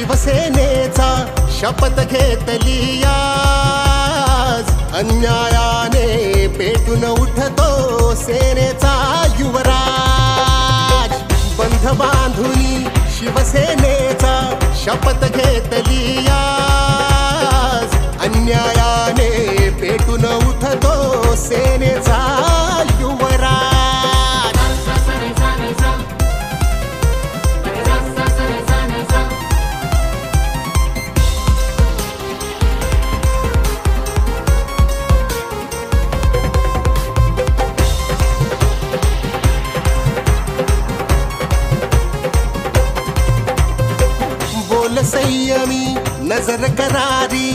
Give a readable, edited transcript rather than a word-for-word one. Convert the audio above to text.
शिवसेनेचा शपथ घेतली आज। अन्यायाने पेटून उठतो सेनेचा युवराज। बंध बांधुनी शिवसेनेचा शपथ घेतली आज। अन्यायाने पेटून उठतो सेनेचा युवराज। बोल संयमी नजर करारी